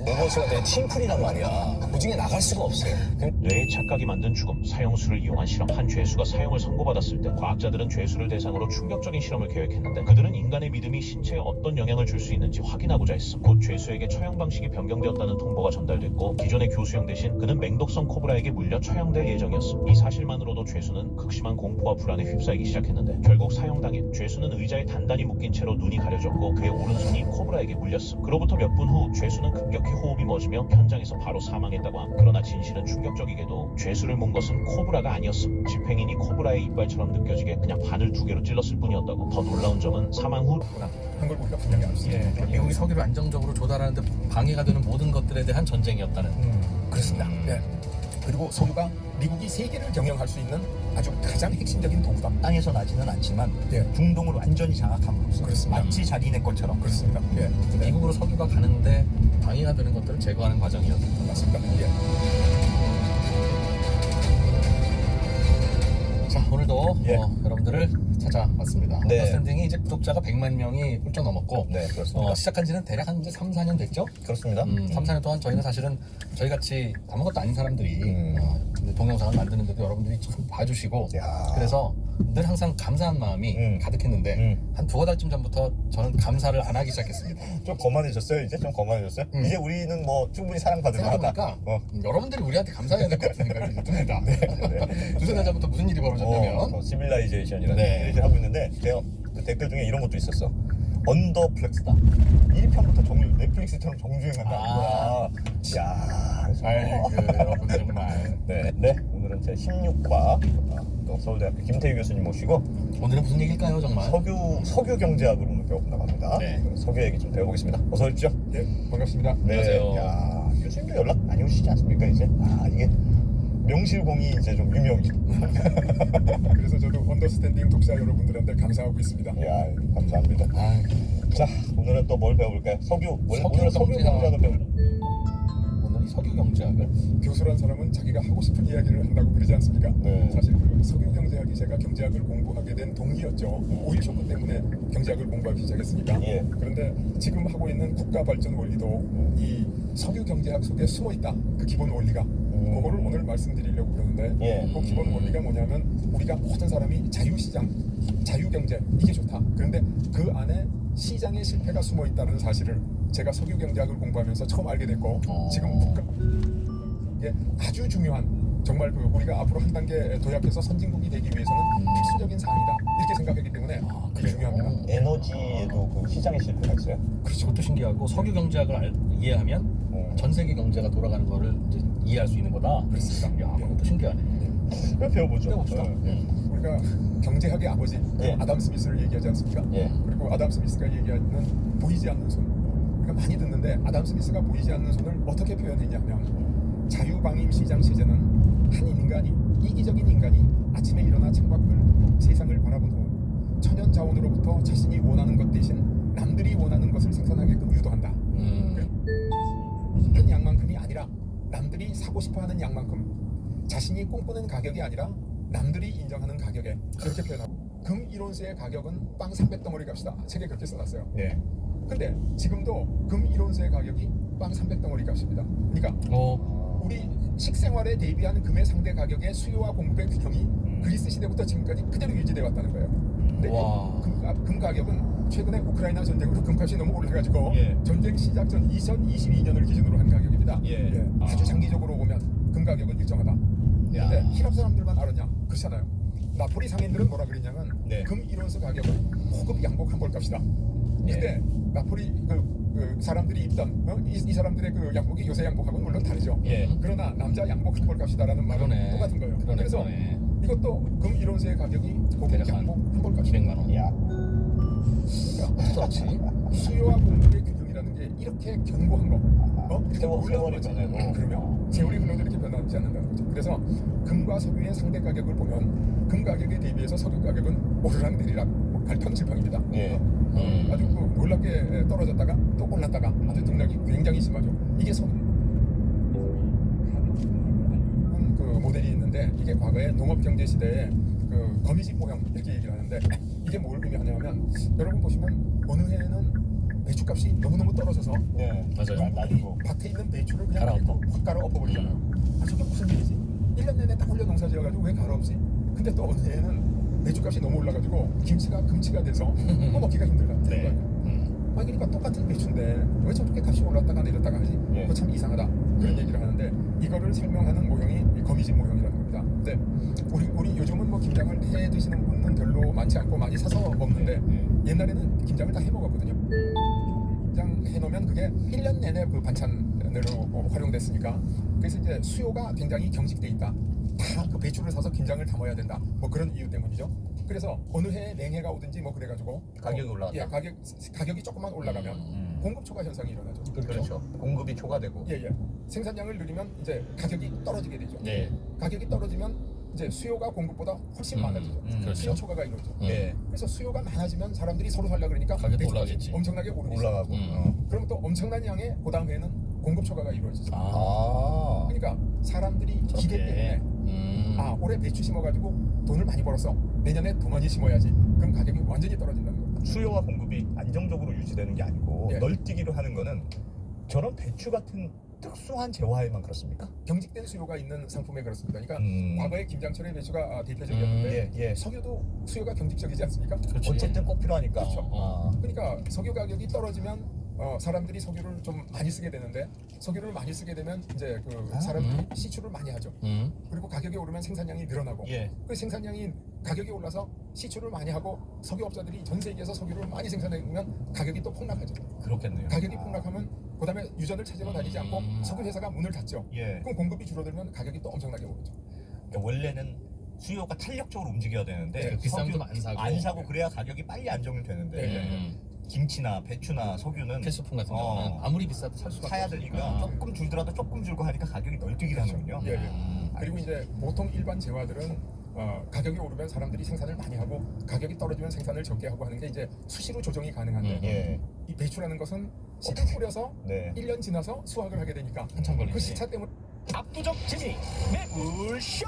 로버츠가 내 팀플이란 말이야. 그중에 나갈 수가 없어. 뇌의 착각이 만든 죽음, 사형수를 이용한 실험. 한 죄수가 사형을 선고받았을 때 과학자들은 죄수를 대상으로 충격적인 실험을 계획했는데 그들은 인간의 믿음이 신체에 어떤 영향을 줄 수 있는지 확인하고자 했음. 곧 죄수에게 처형 방식이 변경되었다는 통보가 전달됐고 기존의 교수형 대신 그는 맹독성 코브라에게 물려 처형될 예정이었음. 이 사실만으로도 죄수는 극심한 공포와 불안에 휩싸이기 시작했는데 결국 사형 당일 죄수는 의자에 단단히 묶인 채로 눈이 가려졌고 그의 오른손이 코브라에게 물렸음. 그로부터 몇 분 후 죄수는 급격히 호흡이 멎으며 현장에서 바로 사망했다고 함. 그러나 진실은 충격적이게도 죄수를 문 것은 코브라가 아니었음. 집행인이 코브라의 이빨처럼 느껴지게 그냥 바늘 2개로 찔렀을 뿐이었다고. 더 놀라운 점은 사망 후 한걸 우리가 분명히 알 수 있습니다. 미국이 석유를 안정적으로 조달하는데 방해가 되는 모든 것들에 대한 전쟁이었다는. 그렇습니다. 네. 그리고 석유가 미국이 세계를 경영할 수 있는 아주 가장 핵심적인 도구다. 땅에서 나지는 않지만 네. 중동을 완전히 장악함으로써 그렇습니다. 마치 자기네 것처럼 그렇습니다. 예. 네. 미국으로 석유가 가는데 방해가 되는 것들을 제거하는 과정이었다. 맞습니다. 예. 자, 오늘도 예. 여러분들을 찾아왔습니다. 네. 언더스탠딩이 이제 구독자가 100만 명이 훌쩍 넘었고 네, 그렇습니다. 시작한 지는 대략 한 이제 3, 4년 됐죠? 그렇습니다. 3, 4년 동안 저희는 사실은 저희같이 아무것도 아닌 사람들이 동영상을 만드는데도 여러분들이 참 봐주시고 야. 그래서 늘 항상 감사한 마음이 가득했는데 한 두어 달쯤 전부터 저는 감사를 안 하기 시작했습니다. 좀 거만해졌어요, 이제? 좀 거만해졌어요? 이제 우리는 뭐 충분히 사랑받을 만하다. 생각해보니까 여러분들이 우리한테 감사해야 될 것 같은 생각이 듭니다. 네. 두세 달 전부터 무슨 일이 벌어졌냐면 시빌라이제이션이라는 네. 얘기를 하고 있는데 제가 그 댓글 중에 이런 것도 있었어. 언더플렉스다. 1편부터 넷플릭스처럼 정주행한다. 아. 야. 아이고 여러분 정말 네. 오늘은 제 16과 또 서울대학교 김태희 교수님 모시고 오늘은 무슨 얘기일까요 정말? 석유 경제학을 오늘 배워본다고 합니다. 네. 석유 얘기 좀 배워보겠습니다. 어서 오십시오. 네. 반갑습니다. 네. 안녕하세요. 야, 교수님도 연락 많이 오시지 않습니까 이제? 이게 명실공히 이제 좀 유명이. 그래서 저도 언더스탠딩 독자 여러분들한테 감사하고 있습니다. 야, 감사합니다. 자, 오늘은 또 뭘 배워볼까요? 오늘은 석유 경제학을 배울. 오늘 이 석유 경제학을 교수란 사람은 자기가 하고 싶은 이야기를 한다고 그러지 않습니까? 네. 사실 그 석유 경제학이 제가 경제학을 공부하게 된 동기였죠. 오일 쇼크 때문에 경제학을 공부하기 시작했으니까. 예. 그런데 지금 하고 있는 국가 발전 원리도 이 석유 경제학 속에 숨어 있다. 그 기본 원리가. 그거를 오늘 말씀드리려고 그러는데 예. 그 기본 원리가 뭐냐면 우리가 모든 사람이 자유시장, 자유경제 이게 좋다. 그런데 그 안에 시장의 실패가 숨어 있다는 사실을 제가 석유 경제학을 공부하면서 처음 알게 됐고 지금 국가 이게 아주 중요한 정말 그 우리가 앞으로 한 단계 도약해서 선진국이 되기 위해서는 필수적인 사항이다 이렇게 생각하기 때문에 그게 중요합니다. 에너지에도 그 시장의 실패가 있어요. 그렇죠. 그것도 신기하고 석유 경제학을 이해하면 전 세계 경제가 돌아가는 거를 이제 이해할 수 있는 거다. 그렇습니다. 야, 그것도 신기하네. 그럼 배워보죠. 배워봅시다. 우리가 경제학의 아버지 예. 아담 스미스를 얘기하지 않습니까? 예. 그리고 아담 스미스가 얘기하는 보이지 않는 손 우리가 많이 듣는데 아담 스미스가 보이지 않는 손을 어떻게 표현했냐면 자유방임 시장 체제는 한 인간이 이기적인 인간이 아침에 일어나 창밖을 세상을 바라본 후 천연 자원으로부터 자신이 원하는 것 대신 남들이 원하는 것을 생산하게끔 유도한다. 한 양만큼이 아니라 남들이 사고 싶어하는 양만큼 자신이 꿈꾸는 가격이 아니라 남들이 인정하는 가격에 그렇게 표현하고 금 1온스의 가격은 빵 300덩어리 값이다. 책에 그렇게 써놨어요. 예. 근데 지금도 금 1온스의 가격이 빵 300덩어리 값입니다. 그러니까 우리 식생활에 대비한 금의 상대 가격의 수요와 공급의 균형이 그리스 시대부터 지금까지 그대로 유지되어 왔다는 거예요. 근데 와. 금 가격은 최근에 우크라이나 전쟁으로 금값이 너무 올라가지고 예. 전쟁 시작 전 2022년을 기준으로 한 가격입니다. 예. 아주 장기적으로 보면 금 가격은 일정하다. 그런데 힙합 사람들만 알았냐? 그렇잖아요. 나폴리 상인들은 뭐라 그랬냐면 네. 금 1온스 가격은 고급 양복 한 벌 값이다. 근데 나폴리 그 사람들이 입던 이 사람들의 그 양복이 요새 양복하고는 물론 다르죠. 예. 그러나 남자 양복 한 벌 값이다라는 말은 그러네. 똑같은 거예요. 그러네, 그래서 그러네. 이것도 금 1온스의 가격이 고급 대략 양복 한 벌 값이다. 200만 원. 야. 그렇지. 수요와 공급의 균형이라는 게 이렇게 견고한 거, 이렇게 세월이 변해도. 그러면 세월이 흘러도 이렇게 변하지 않는다는 거죠. 그래서 금과 석유의 상대 가격을 보면 금 가격에 대비해서 석유 가격은 오르락 내리락 갈팡질팡입니다. 예. 아주 그 놀랍게 떨어졌다가 또 올랐다가 아주 등락이 굉장히 심하죠. 이게 그 모델이 있는데 이게 과거에 농업경제 시대에 그 거미집 모형 이렇게 얘기를 하는데 이게 뭘 의미하냐면 여러분 보시면 어느 해에는 배추값이 너무너무 떨어져서 네. 맞아요. 나중에 밭에 있는 배추를 그냥 갈아엎어. 확 갈아엎어버리잖아요. 아 저게 무슨 일이지? 1년 내내 딱 올려 농사 지어가지고 왜 갈아엎지? 근데 또 어느 해에는 배추값이 너무 올라가지고 김치가 금치가 돼서 먹기가 힘들다. 네. 아 그러니까 똑같은 배추인데 왜 저렇게 값이 올랐다가 내렸다가 하지? 예. 그거 참 이상하다. 그런 얘기를 하는데 이거를 설명하는 모형이 이 거미집 모형이라는 겁니다. 근데 우리 요즘은 뭐 김장을 해 드시는 분은 별로 많지 않고 많이 사서 먹는데 옛날에는 김장을 다 해 먹었거든요. 김장 해놓으면 그게 1년 내내 그 반찬으로 활용됐으니까 그래서 이제 수요가 굉장히 경직돼 있다. 다 그 배추를 사서 김장을 담아야 된다. 뭐 그런 이유 때문이죠. 그래서 어느 해에 냉해가 오든지 뭐 그래가지고 가격이 올라갔다. 예, 가격이 조금만 올라가면 공급 초과 현상이 일어나죠. 그렇죠. 공급이 초과되고. 예. 생산량을 늘리면 이제 가격이 떨어지게 되죠. 네. 가격이 떨어지면 이제 수요가 공급보다 훨씬 많아지죠. 그렇죠. 수요 초과가 이루어져. 예. 그래서 수요가 많아지면 사람들이 서로 살려 그러니까 가격도 배추값이 올라가겠지. 엄청나게 오르기 올라가고. 시작해요. 그러면 또 엄청난 양의 그 다음 해에는 공급 초과가 이루어지죠. 아. 그러니까 사람들이 기대 저렇게. 때문에 올해 배추 심어가지고 돈을 많이 벌었어. 내년에 더 많이 심어야지. 그럼 가격이 완전히 떨어진다는 겁니다. 수요와 공급이 안정적으로 유지되는 게 아니고 예. 널뛰기로 하는 거는 저런 배추 같은 특수한 재화에만 그렇습니까? 경직된 수요가 있는 상품에 그렇습니다. 그러니까 음. 과거에 김장철의 배추가 대표적이었는데 예. 석유도 수요가 경직적이지 않습니까? 그렇지. 어쨌든 꼭 필요하니까. 그렇죠. 아. 그러니까 석유 가격이 떨어지면 사람들이 석유를 좀 많이 쓰게 되는데 석유를 많이 쓰게 되면 이제 그 사람들이 시추를 많이 하죠. 그리고 가격이 오르면 생산량이 늘어나고 예. 그 생산량이 가격이 올라서 시추를 많이 하고 석유업자들이 전 세계에서 석유를 많이 생산하면 가격이 또 폭락하죠. 그렇겠네요. 가격이 폭락하면 그다음에 유전을 찾으러 다니지 않고 석유 회사가 문을 닫죠. 예. 그럼 공급이 줄어들면 가격이 또 엄청나게 오르죠. 그러니까 원래는 수요가 탄력적으로 움직여야 되는데 네, 비싸면 석유 좀 안 사고. 안 사고 그래야 가격이 빨리 안정이 되는데 네. 김치나 배추나 석유는 필수품 같은 경우는 아무리 비싸도 살 수밖에 사야 없으니까. 되니까 조금 줄더라도 조금 줄고 하니까 가격이 널뛰기를 하는군요. 예, 예. 그리고 이제 보통 일반 재화들은 가격이 오르면 사람들이 생산을 많이 하고 가격이 떨어지면 생산을 적게 하고 하는 게 이제 수시로 조정이 가능한데 예. 이 배추라는 것은 씨를 뿌려서 네. 1년 지나서 수확을 하게 되니까 한참 걸리지. 그 시차 때문에 압도적 재미 매불쇼.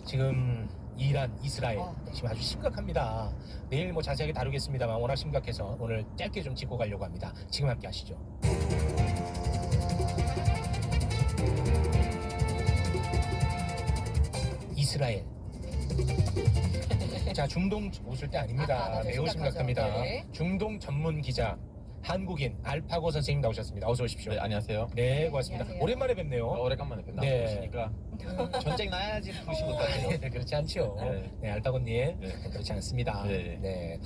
지금 이란, 이스라엘 지금 아주 심각합니다. 내일 뭐 자세하게 다루겠습니다만 워낙 심각해서 오늘 짧게 좀 짚고 가려고 합니다. 지금 함께 하시죠. 이스라엘. 자, 중동 웃을 때 아닙니다. 맞아요. 매우 심각합니다. 네. 중동 전문 기자 한국인 알파고 선생님 나오셨습니다. 어서 오십시오. 네, 안녕하세요. 네, 고맙습니다. 안녕하세요. 오랜만에 뵙네요. 오래간만에 뵙나 네. 보시니까 전쟁 나야지 부신 것 같아요. 네, 그렇지 않죠. 네. 네, 알파고님. 네. 그렇지 않습니다. 네. 네.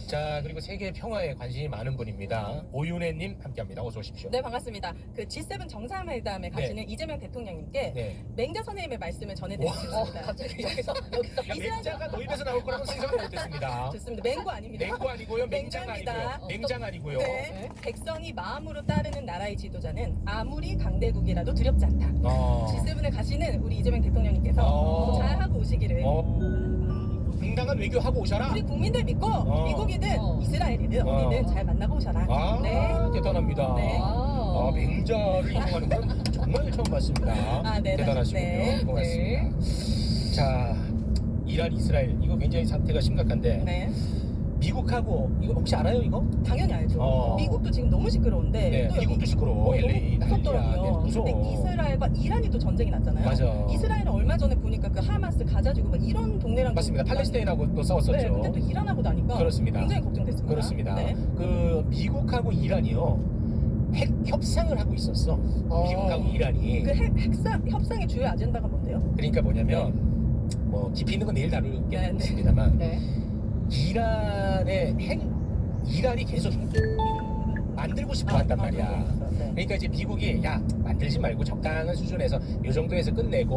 자, 그리고 세계 평화에 관심이 많은 분입니다. 오윤혜님 함께합니다. 어서 오십시오. 네, 반갑습니다. 그 G7 정상회담에 가시는 이재명 대통령님께 네. 맹자 선생님의 말씀을 전해드리고 싶습니다. 갑자기 여기서 야, 맹자가 너입에서 나올 거라고 생각을 못했습니다. 좋습니다. 맹구 아닙니다. 맹구 아니고요. 맹장 맹자입니다. 아니고요. 맹장 아니고요. 네. 백성이 마음으로 따르는 나라의 지도자는 아무리 강대국이라도 두렵지 않다. G7에 가시는 우리 이재명 대통령님께서 잘하고 오시기를. 당당한 외교하고 오셔라. 우리 국민들 믿고 미국이든 이스라엘이든 어디든 잘 만나고 오셔라. 아, 네. 대단합니다. 네. 아, 맹자를 이용하는 건 정말 처음 봤습니다. 아, 네, 대단하시군요. 네. 고맙습니다. 자, 이란, 이스라엘 이거 굉장히 사태가 심각한데 네. 미국하고 이거 혹시 알아요 이거? 당연히 알죠. 미국도 지금 너무 시끄러운데 네, 또 여기 미국도 시끄러워. LA 너무 무섭더라고요. 난리야. 네, 무서워. 근데 이스라엘과 이란이 또 전쟁이 났잖아요. 맞아. 이스라엘은 얼마 전에 보니까 그 하마스 가자지구 막 이런 동네랑 맞습니다. 좀 팔레스타인하고 또 싸웠었죠. 네, 근데 또 이란하고 나니까 그렇습니다. 굉장히 걱정됐습니다. 그렇습니다. 네. 그 미국하고 이란이요 핵 협상을 하고 있었어. 미국하고 이란이. 그 협상의 주요 아젠다가 뭔데요? 그러니까 뭐냐면 뭐 깊이 있는 건 내일 네, 네. 다루겠습니다만 네. 이란이 계속 만들고 싶어 한단 말이야. 네. 그러니까 이제 미국이 야 만들지 말고 적당한 수준에서 요 정도에서 끝내고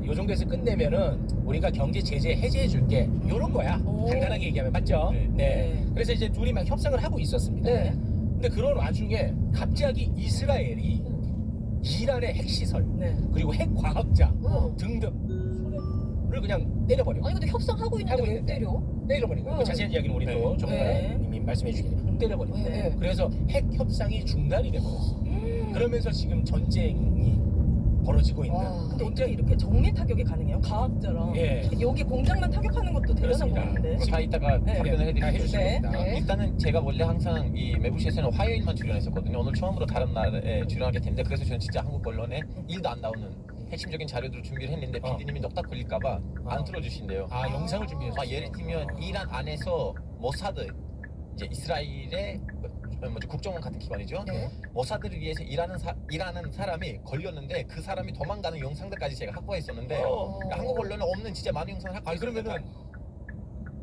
요 정도에서 끝내면은 우리가 경제 제재 해제해 줄게 요런 거야. 오. 간단하게 얘기하면 맞죠? 네. 네. 그래서 이제 둘이 막 협상을 하고 있었습니다. 네. 근데 그런 와중에 갑자기 이스라엘이 이란의 핵시설 네. 그리고 핵과학자 어. 등등을 그냥 때려버려. 아니 근데 협상하고 있는데 하고 왜 있는데. 때려? 때려버린 거예요. 그 자세한 이야기는 우리 또 전문가님이 말씀해 주시겠네요. 때려버린 거예요. 네. 그래서 핵 협상이 중단이 돼버렸어. 그러면서 지금 전쟁이 벌어지고 있는. 근데 어떻게 이렇게 정밀 타격이 가능해요? 과학자랑. 예. 여기 공장만 타격하는 것도 대단한 것 그렇습니다. 같은데. 다 이따가 네. 답변을 다 해드릴 수 해주시면 네. 됩니다. 네. 일단은 제가 원래 항상 이 매부시에서는 화요일만 출연했었거든요. 오늘 처음으로 다른 날에 출연하게 됐는데 그래서 저는 진짜 한국 언론에 1도 안 나오는 핵심적인 자료들을 준비를 했는데 PD님이 넉딱 걸릴까봐 안 틀어주신대요. 아 영상을 준비했어요. 예를 들면 이란 안에서 모사드 이제 이스라엘의 뭐죠 국정원 같은 기관이죠. 네. 모사드를 위해서 일하는 사람이 걸렸는데 그 사람이 도망가는 영상들까지 제가 확보했었는데 그러니까 한국 언론에 없는 진짜 많은 영상을 아니 확보했어요. 그러면은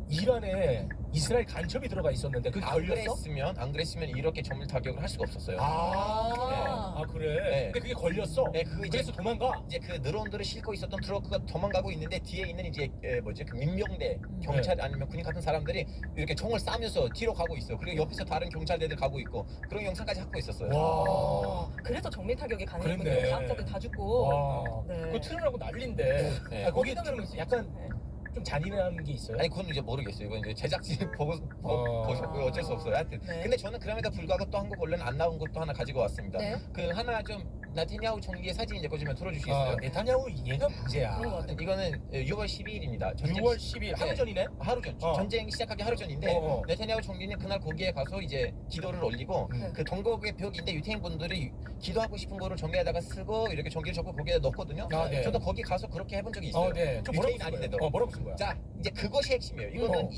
이란에 이스라엘 간첩이 들어가 있었는데 그게 걸렸어? 안 그랬으면 이렇게 정밀 타격을 할 수가 없었어요. 아 그래? 네. 근데 그게 걸렸어? 네, 그거 이제 그래서 도망가? 이제 그 드론들을 싣고 있었던 트럭가 도망가고 있는데 뒤에 있는 이제 뭐지 그 민병대 경찰 아니면 군인 같은 사람들이 이렇게 총을 쏴면서 뒤로 가고 있어. 그리고 옆에서 다른 경찰대들 가고 있고 그런 영상까지 확보했었어요. 와. 그래서 정밀 타격이 가능했거든요. 그랬네. 과학자들 다 죽고. 와. 네. 그거 틀으라고 난린데. 네. 아, 거기 거기다 좀 그러면 약간 네. 좀 잔인한 게 있어요? 아니 그건 이제 모르겠어요. 이건 이제 제작진이 보셨고요. 어쩔 수 없어요. 하여튼 네. 근데 저는 그럼에도 불구하고 또 한국 언론 안 나온 것도 하나 가지고 왔습니다. 네. 그 하나 좀 나타냐후 총리의 사진 이제 거주면 아, 틀어주시겠어요? 네타냐후 얘가 문제야. 그런 것 같아요. 이거는 6월 12일입니다. 6월 10일 하루 네. 전이네? 하루 전 전쟁 시작하기 하루 전인데 네타냐후 총리는 그날 거기에 가서 이제 기도를 올리고 네. 그 동국의 벽인데 유태인 분들이 기도하고 싶은 거를 종이에다가 쓰고 이렇게 종이를 접고 거기에 넣거든요. 아, 네. 저도 거기 가서 그렇게 해본 적이 있어요. 네. 좀 유태인 뭐라고 아닌데도. 뭐라고 쓴 거야? 자 이제 그것이 핵심이에요. 이거는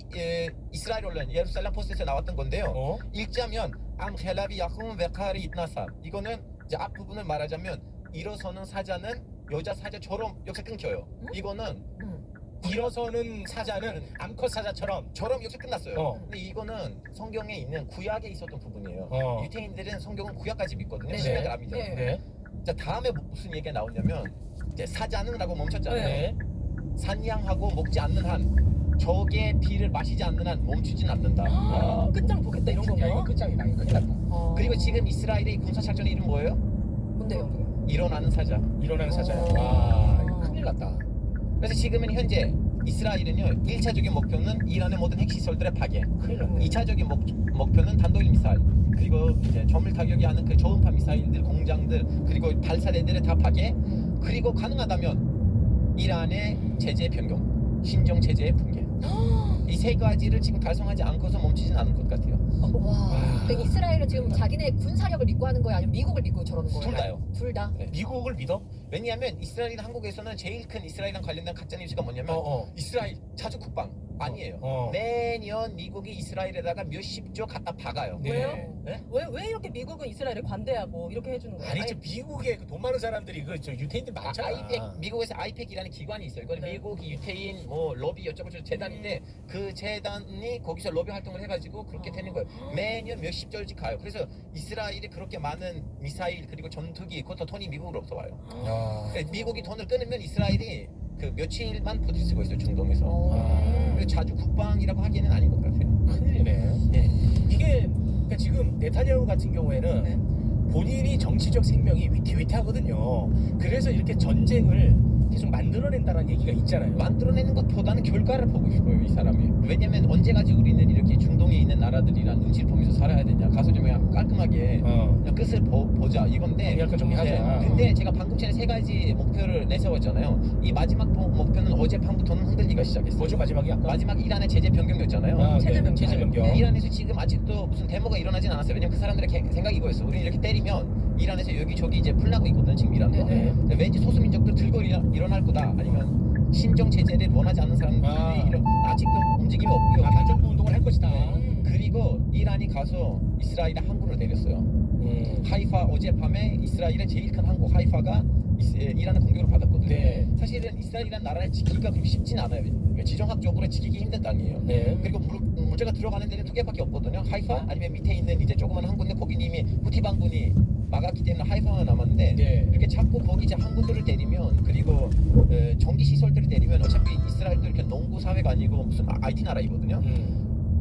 이스라엘 언론 예루살렘 포스트에서 나왔던 건데요. 읽자면 암헬라비 야쿰 베카리 itnasa. 이거는 이제 앞 부분을 말하자면 일어서는 사자는 여자 사자처럼 여기서 끊겨요. 이거는 일어서는 사자는 암컷 사자처럼 저럼 여기서 끝났어요. 근데 이거는 성경에 있는 구약에 있었던 부분이에요. 유태인들은 성경은 구약까지 믿거든요. 네. 신약을 안 믿어요. 네. 자 다음에 무슨 얘기가 나오냐면 이제 사자는라고 멈췄잖아요. 네. 산양하고 먹지 않는 한 적의 피를 마시지 않는 한 멈추진 않는다. 끝장 보겠다 이런 야 이거 건가요? 끝장이다. 이거 큰일 났다. 그리고 지금 이스라엘의 군사 작전 이름 뭐예요? 뭔데요? 일어나는 사자. 일어나는 사자야. 어. 와 큰일 났다. 그래서 지금은 현재 이스라엘은요 1차적인 목표는 이란의 모든 핵시설들의 파괴, 큰일 났네. 2차적인 목표는 단도일 미사일, 그리고 이제 정밀 타격이 하는 그 저음파 미사일들 공장들 그리고 발사대들의 다 파괴, 그리고 가능하다면 이란의 제재 변경, 신종 제재의 붕괴. 이 세 가지를 지금 달성하지 않고서 멈추진 않을 것 같아요. 와. 그러니까 이스라엘은 지금 자기네 군사력을 믿고 하는 거야, 아니면 미국을 믿고 저러는 거야? 둘 다요. 둘 다. 네. 미국을 믿어? 왜냐하면 이스라엘이나 한국에서는 제일 큰 이스라엘이랑 관련된 가짜 뉴스가 뭐냐면 이스라엘 자주 국방 아니에요. 매년 미국이 이스라엘에다가 몇십조 갖다 박아요. 네. 왜요? 네? 왜 이렇게 미국은 이스라엘을 관대하고 이렇게 해주는 거예요? 아니지 미국에 그 돈 많은 사람들이 그 저 유태인들 많잖아. 아이팩 미국에서 아이팩이라는 기관이 있어요. 이건 네. 미국 유태인 뭐 러비 어쩌고저쩌고 재단인데 그 재단이 거기서 러비 활동을 해가지고 그렇게 되는 거예요. 매년 몇십 절씩 가요. 그래서 이스라엘이 그렇게 많은 미사일 그리고 전투기 그것도 돈이 미국으로부터 와요. 그래서 미국이 돈을 끊으면 이스라엘이 그 며칠만 버틸 수가 있어요. 중동에서. 그래서 자주 국방이라고 하기에는 아닌 것 같아요. 큰일이네. 네. 이게 그러니까 지금 네타냐후 같은 경우에는 네. 본인이 정치적 생명이 위태위태하거든요. 그래서 이렇게 전쟁을 계속 만들어낸다는 얘기가 있잖아요. 만들어내는 것보다는 결과를 보고 싶어요, 이 사람이. 왜냐면 언제까지 우리는 이렇게 중동에 있는 나라들이랑 눈치를 보면서 살아야 되냐. 가서 좀 그냥 깔끔하게 그냥 끝을 보자 이건데. 정리할 거 정리하자. 근데 제가 방금 전에 세 가지 목표를 내세웠잖아요. 이 마지막 목표는 어젯밤부터는 흔들리기 시작했어요. 뭐죠 마지막이 아까? 마지막 이란의 제재 변경이었잖아요. 체제 변경. 체제 변경. 이란에서 지금 아직도 무슨 데모가 일어나진 않았어요. 왜냐면 그 사람들의 생각이 이거였어. 우리는 이렇게 때리면 이란에서 여기저기 이제 풀나고 있거든 지금 이란도. 네네. 근데 왠지 소수민족들 들고 일어날 거다. 아니면 신종 제재를 원하지 않는 사람들이 아직도 움직임이 없고요. 반정부 운동을 할 것이다. 그리고 이란이 가서 이스라엘의 항구를 내렸어요. 하이파 어젯밤에 이스라엘의 제일 큰 항구 하이파가 이란의 공격을 받았거든요. 네. 사실은 이스라엘이라는 나라를 지키기가 그렇게 쉽진 않아요. 지정학적으로 지키기 힘든 땅이에요. 네. 그리고 문제가 들어가는 데는 두 개밖에 없거든요. 하이파 아니면 밑에 있는 이제 조그만 항구인데 거기는 이미 후티 반군이 막았기 때문에 하이파만 남았는데 네. 이렇게 자꾸 거기 이제 항구들을 때리면 그리고 전기 시설들을 때리면 어차피 이스라엘도 이렇게 농구 사회가 아니고 무슨 IT 나라이거든요.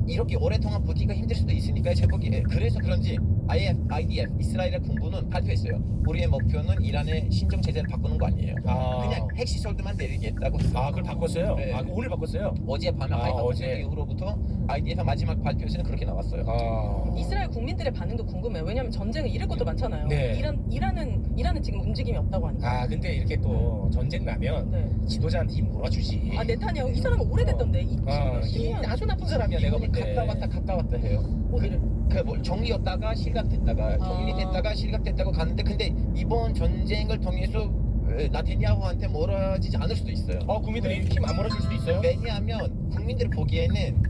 이렇게 오랫동안 버티기가 힘들 수도 있으니까 제법이 그래서 그런지 IDF 이스라엘의 군부는 발표했어요. 우리의 목표는 이란의 신정 체제를 바꾸는 거 아니에요. 그냥 핵시설들만 내리겠다고 했어요. 아, 그걸 바꿨어요? 네. 아, 오늘 바꿨어요? 어제 밤에 하이파 어제. 이후로부터 IDF 마지막 발표에서는 그렇게 나왔어요. 이스라엘 국민들의 반응도 궁금해요. 왜냐하면 전쟁을 잃을 것도 많잖아요. 네. 이란은 지금 움직임이 없다고 하니까. 아, 근데 이렇게 또 전쟁 나면 네. 지도자한테 힘 몰아주지. 아, 네타냐후 이 사람은 오래됐던데. 이 10년. 아주 나쁜 사람이야, 내가 볼 때. 갔다 왔다 해요. 그 정리였다가 실각됐다가 정리됐다가 실각됐다고 갔는데 근데 이번 전쟁을 통해서 나테냐후한테 몰아지지 않을 수도 있어요. 국민들이 힘 안 몰아줄 수도 있어요? 왜냐하면 국민들이 보기에는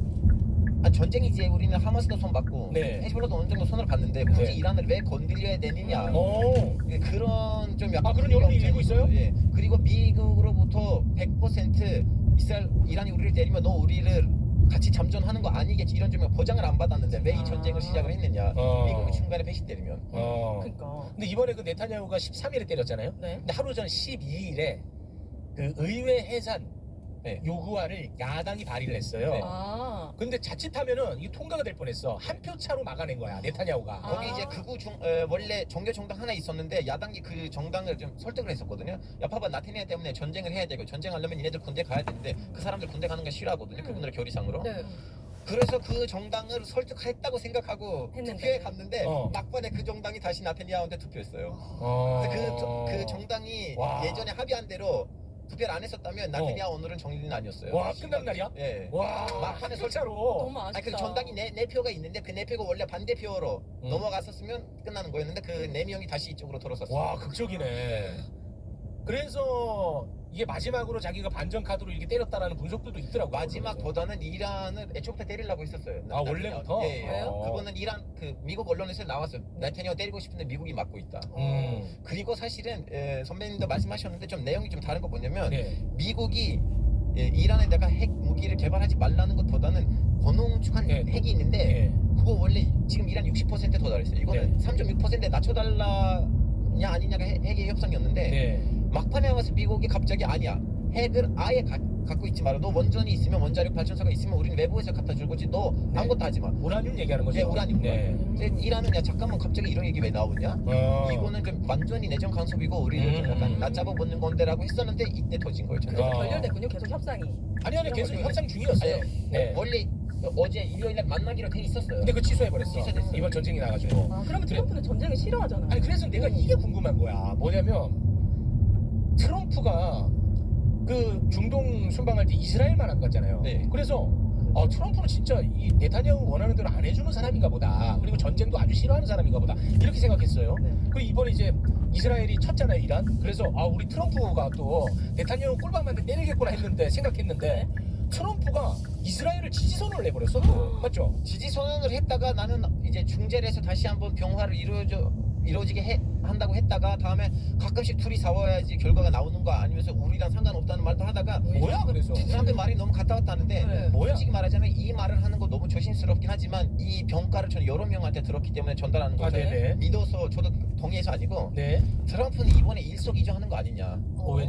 전쟁이 이제 우리는 하마스도 손 받고 네. 헤즈볼라도 어느 정도 손을 받는데 굳이 네. 이란을 왜 건드려야 되느냐 오. 그런 좀 약간 그런 여론이 일고 있어요? 예. 그리고 미국으로부터 100% 이란이 우리를 때리면 너 우리를 같이 잠전하는 거 아니겠지 이런 좀 보장을 안 받았는데 왜 이 전쟁을 시작을 했느냐 미국이 중간에 배신 때리면 그러니까. 근데 이번에 그 네타냐후가 13일에 때렸잖아요. 네. 근데 하루 전 12일에 그 의회 해산 네. 요구안을 야당이 발의를 했어요. 네. 아. 근데 자칫하면은 이 통과가 될 뻔했어. 한 표 차로 막아낸 거야 네타냐후가. 거기 이제 극우 원래 종교 정당 하나 있었는데 야당이 그 정당을 좀 설득을 했었거든요. 야 봐봐 나테냐후 때문에 전쟁을 해야 되고 전쟁하려면 얘네들 군대 가야 되는데 그 사람들 군대 가는 거 싫어하거든요. 그분들의 교리상으로. 네. 그래서 그 정당을 설득했다고 생각하고 했는데. 투표에 갔는데 어. 막판에 그 정당이 다시 나테냐후한테 투표했어요. 어. 그래서 그 정당이 와. 예전에 합의한 대로 투표를 안 했었다면 나테냐후 오늘은 정리는 아니었어요. 와, 끝난 날이야? 예. 와, 막판에 설차로. 너무 아쉽다. 아니 그 정당이 네 표가 있는데 그 네 표가 원래 반대표로 넘어갔었으면 끝나는 거였는데 그 네 명이 다시 이쪽으로 돌아섰어요. 와, 극적이네. 그래서 이게 마지막으로 자기가 반전 카드로 이렇게 때렸다라는 분석들도 있더라고요. 마지막보다는 이란을 애초부터 때리려고 했었어요. 아, 원래부터? 예, 예. 왜요? 그거는 이란 그 미국 언론에서 나왔어요. 나테냐후 때리고 싶은데 미국이 막고 있다. 그리고 사실은 선배님도 말씀하셨는데 좀 내용이 좀 다른 거 뭐냐면 네. 미국이 이란에다가 핵 무기를 개발하지 말라는 것보다는 권총한 네. 핵이 있는데 네. 그거 원래 지금 이란 60%에 도달했어요. 이거는 3.6%에 낮춰달라냐 아니냐가 핵의 협상이었는데 네. 막판에 와서 미국이 갑자기 아니야 핵을 아예 갖고 있지 마라. 너 원전이 있으면 원자력 발전소가 있으면 우리는 외부에서 갖다 줄 거지. 너 아무것도 하지 마. 우라늄 얘기하는 거죠? 네, 우라늄. 네. 이제 이란은 야 잠깐만 갑자기 이런 얘기 왜 나오냐? 이거는 좀 완전히 내정 간섭이고 우리를 좀 약간 낮잡아 보는 건데라고 했었는데 이때 터진 거예요. 그래서 아. 결렬됐군요. 계속 협상이. 아니 계속 협상 중이었어요. 네. 원래 어제 일요일에 만나기로 돼 있었어요. 근데 그 취소해버렸어. 취소됐어요. 이번 전쟁이 나가지고. 그러면 트럼프는 전쟁을 싫어하잖아요. 아니 그래서 내가 이게 궁금한 거야. 뭐냐면 트럼프가 그 중동 순방할 때 이스라엘만 안 갔잖아요. 네. 그래서 트럼프는 진짜 이 네타냐후 원하는 대로 안 해주는 사람인가 보다. 그리고 전쟁도 아주 싫어하는 사람인가 보다. 이렇게 생각했어요. 그리고 이번에 이제 이스라엘이 쳤잖아요, 이란. 그래서 우리 트럼프가 또 네타냐후 꿀밤한테 때리겠구나 했는데 생각했는데 트럼프가 이스라엘을 지지선언을 내버렸어. 또. 맞죠? 지지 선언을 했다가 나는 이제 중재를 해서 다시 한번 병화를 이루어지게 한다고 했다가 다음에 가끔씩 둘이 싸워야지 결과가 나오는 거 아니면서 우리랑 상관없다는 말도 하다가 뭐야 그래서? 트럼프의 말이 너무 갔다 왔다 하는데 네. 뭐야? 솔직히 말하자면 이 말을 하는 거 너무 조심스럽긴 하지만 이 병가를 저는 여러 명한테 들었기 때문에 전달하는 거죠. 네네. 믿어서 저도 동의해서 아니고 네. 트럼프는 이번에 일석이조하는 거 아니냐. 왜?